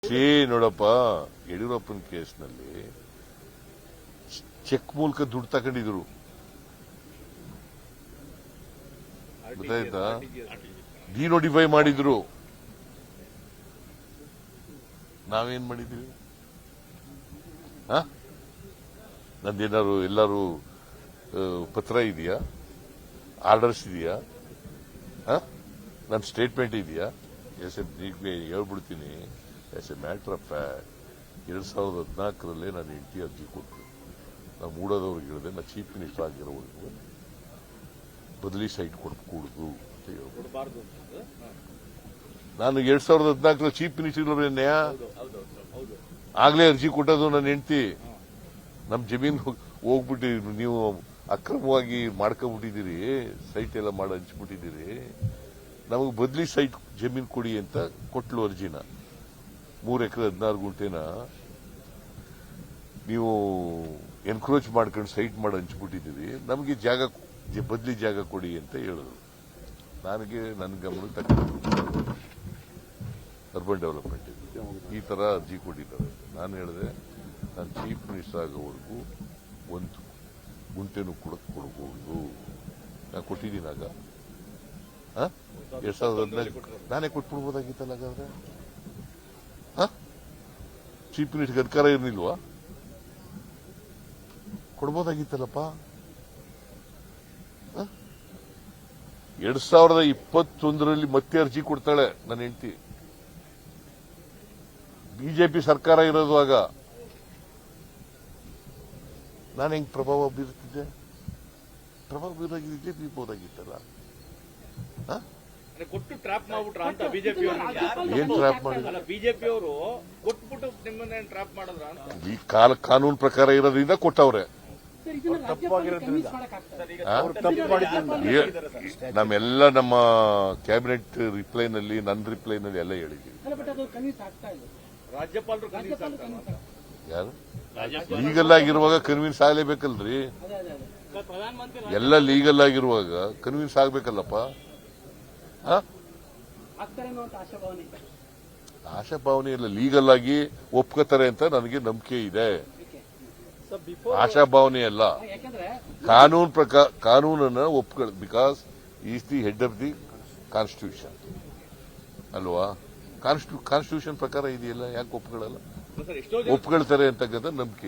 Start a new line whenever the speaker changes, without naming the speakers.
ನೋಡಪ್ಪ, ಯಡಿಯೂರಪ್ಪನ ಕೇಸ್ನಲ್ಲಿ ಚೆಕ್ ಮೂಲಕ ದುಡ್ಡು ತಗೊಂಡಿದ್ರು, ಗೊತ್ತಾಯ್ತಾ? ಡಿನೋಟಿಫೈ ಮಾಡಿದ್ರು. ನಾವೇನ್ ಮಾಡಿದ್ವಿ? ನಂದೇನಾರು ಎಲ್ಲರೂ ಪತ್ರ ಇದೆಯಾ? ಆರ್ಡರ್ಸ್ ಇದೆಯಾ? ನನ್ನ ಸ್ಟೇಟ್ಮೆಂಟ್ ಇದೆಯಾ? ಹೇಳ್ಬಿಡ್ತೀನಿ. As a matter of fact 2014 ನಾನು ಹೆಂಡತಿ ಅರ್ಜಿ ಕೊಟ್ಟರು. ನಾವು ಮೂಡೋದವ್ರಿಗೆ ಹೇಳಿದೆ, ನಾ ಚೀಫ್ ಮಿನಿಸ್ಟರ್ ಆಗಿರೋವರೆಗೂ ಬದಲಿ ಸೈಟ್ ಕೊಡ್ಕೂಡುದು ಅಂತ ಹೇಳ್ಬಿಟ್ಟು ನಾನು 2014 ಚೀಫ್ ಮಿನಿಸ್ಟರ್ ನ್ಯಾಯ ಆಗ್ಲೇ ಅರ್ಜಿ ಕೊಟ್ಟದು. ನನ್ನ ಹೆಂಡತಿ ನಮ್ ಜಮೀನ್ ಹೋಗ್ಬಿಟ್ಟಿದ್ರಿ, ನೀವು ಅಕ್ರಮವಾಗಿ ಮಾಡ್ಕೊಂಡ್ಬಿಟ್ಟಿದ್ದೀರಿ, ಸೈಟ್ ಎಲ್ಲ ಮಾಡಿ ಹಂಚ್ಬಿಟ್ಟಿದ್ದೀರಿ, ನಮಗೆ ಬದಲಿ ಸೈಟ್ ಜಮೀನ್ ಕೊಡಿ ಅಂತ ಕೊಟ್ಲು ಅರ್ಜಿನ. 3 ಎಕರೆ 16 ಗುಂಟೆನ ನೀವು ಎನ್ಕ್ರೋಚ್ ಮಾಡ್ಕೊಂಡು ಸೈಟ್ ಮಾಡಿ ಹಂಚ್ಬಿಟ್ಟಿದ್ದೀರಿ, ನಮಗೆ ಜಾಗ ಬದಲಿ ಜಾಗ ಕೊಡಿ ಅಂತ ಹೇಳಿದ್ರು. ನನಗೆ ನನ್ನ ಗಮನಕ್ಕೆ ತಗೊಂಡು ಅರ್ಬನ್ ಡೆವಲಪ್ಮೆಂಟ್ ಈ ತರ ಅರ್ಜಿ ಕೊಟ್ಟಿದ್ದಾರೆ. ನಾನು ಹೇಳಿದೆ, ನಾನು ಚೀಫ್ ಮಿನಿಸ್ಟರ್ ಆಗೋವರೆಗೂ 1 ಗುಂಟೆನೂ ಕೊಡಬಹುದು. ನಾನು ಕೊಟ್ಟಿದ್ದೀನಿ. ಆಗ 2014 ನಾನೇ ಕೊಟ್ಬಿಡ್ಬೋದಾಗಿತ್ತಲ್ಲ. ಹಾಗಾದ್ರೆ ಚೀಫ್ ಮಿನಿಸ್ಟರ್ ಅಧಿಕಾರ ಇರಲಿಲ್ವಾ? ಕೊಡ್ಬೋದಾಗಿತ್ತಲ್ಲಪ್ಪ. 2021 ಮತ್ತೆ ಅರ್ಜಿ ಕೊಡ್ತಾಳೆ ನನ್ನ ಹೆಂಡತಿ. ಬಿಜೆಪಿ ಸರ್ಕಾರ ಇರೋದು ಆಗ. ನಾನು ಹೆಂಗ್ ಪ್ರಭಾವ ಬೀರುತ್ತಿದ್ದೆ? ಪ್ರಭಾವ ಬೀರಾಗಿದ್ದೆ ಬೀರ್ಬೋದಾಗಿತ್ತಲ್ಲ.
ಕೊಟ್ಟು ಟ್ರಾಪ್ ಮಾಡ್ಬಿಟ್ರ ಅಂತ ಬಿಜೆಪಿ
ಏನ್ ಟ್ರಾಪ್ ಮಾಡಿದ್ರು?
ಬಿಜೆಪಿ ಅವರು ಕೊಟ್ಬಿಟ್ಟು ನಿಮ್ಮನ್ನ ಟ್ರಾಪ್ ಮಾಡಿದ್ರ ಅಂತ.
ಈ ಕಾನೂನು ಪ್ರಕಾರ ಇರೋದ್ರಿಂದ ಕೊಟ್ಟವ್ರೆ. ನಮ್ಮೆಲ್ಲ ನಮ್ಮ ಕ್ಯಾಬಿನೆಟ್ ರಿಪ್ಲೈನಲ್ಲಿ, ನನ್ನ ರಿಪ್ಲೈನಲ್ಲಿ ಎಲ್ಲ ಹೇಳಿದ್ದೀವಿ.
ರಾಜ್ಯಪಾಲರು
ಯಾರು ಲೀಗಲ್ ಆಗಿರುವಾಗ ಕನ್ವಿನ್ಸ್ ಆಗಲೇಬೇಕಲ್ರಿ. ಎಲ್ಲ ಲೀಗಲ್ ಆಗಿರುವಾಗ ಕನ್ವಿನ್ಸ್ ಆಗ್ಬೇಕಲ್ಲಪ್ಪ. ಆಶಾಭಾವನೆ ಇಲ್ಲ, ಲೀಗಲ್ ಆಗಿ ಒಪ್ಕೋತಾರೆ ಅಂತ ನನಗೆ ನಂಬಿಕೆ ಇದೆ. ಆಶಾಭಾವನೆ ಅಲ್ಲ, ಕಾನೂನು ಪ್ರಕಾರ ಕಾನೂನನ್ನ ಒಪ್ಕೊಳ್ಳ. Because is the head of the constitution ಅಲ್ವಾ? ಕಾನ್ಸ್ಟಿಟ್ಯೂಷನ್ ಪ್ರಕಾರ ಇದೆಯಲ್ಲ, ಯಾಕೆ ಒಪ್ಕೊಳ್ಳಲ್ಲ? ಒಪ್ಕೊಳ್ತಾರೆ ಅಂತಕ್ಕಂಥ ನಂಬಿಕೆ.